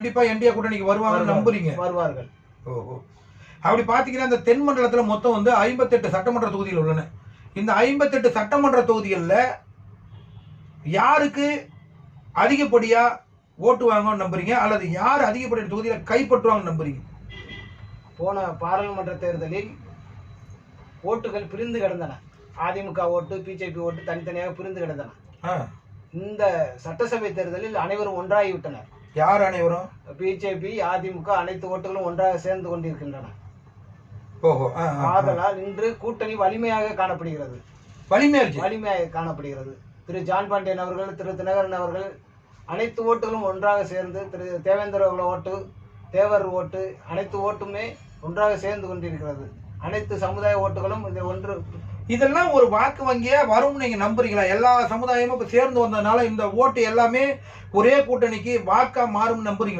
கண்டிப்பா என்டிஏ கூட்டணிக்கு வருவாங்கன்னு நம்புறீங்க? வருவார்கள். ஓஹோ! அப்படி பார்த்தீங்கன்னா, இந்த தென் மண்டலத்தில மொத்தம் வந்து 58 சட்டமன்ற தொகுதிகள் உள்ளன. இந்த 58 சட்டமன்ற தொகுதிகள்ல யாருக்கு அதிகப்படியா ஓட்டு வாங்குவாங்கன்னு நம்புறீங்க? அல்லது யார் அதிகப்படியான தொகுதியில கைப்பற்றுவாங்கன்னு நம்புறீங்க? போன பாராளுமன்ற தேர்தலில் ஓட்டுகள் பிரிந்து கிடந்தன. அதிமுக ஓட்டு, பிஜேபி ஓட்டு தனித்தனியாக பிரிந்து கிடந்தன. இந்த சட்டசபை தேர்தலில் அனைவரும் ஒன்றாகிவிட்டனர். யார் அனைவரும்? பிஜேபி, அதிமுக அனைத்து ஓட்டுகளும் ஒன்றாக சேர்ந்து கொண்டிருக்கின்றன. ஓஹோ! ஆதலால் இன்று கூட்டணி வலிமையாக காணப்படுகிறது. வலிமையாக காணப்படுகிறது. திரு ஜான் பாண்டியன் அவர்கள், திரு தினகரன் அவர்கள் அனைத்து ஓட்டுகளும் ஒன்றாக சேர்ந்து, திரு தேவேந்திர ஓட்டு, தேவர் ஓட்டு அனைத்து ஓட்டுமே ஒன்றாக சேர்ந்து கொண்டிருக்கிறது. அனைத்து சமுதாய ஓட்டுகளும் இது ஒன்று. இதெல்லாம் ஒரு வாக்கு வங்கியா வரும்னு நீங்க நம்புறீங்களா? எல்லா சமுதாயமும் இப்ப சேர்ந்து வந்ததுனால இந்த ஓட்டு எல்லாமே ஒரே கூட்டணிக்கு வாக்கா மாறும்னு நம்புறீங்களா?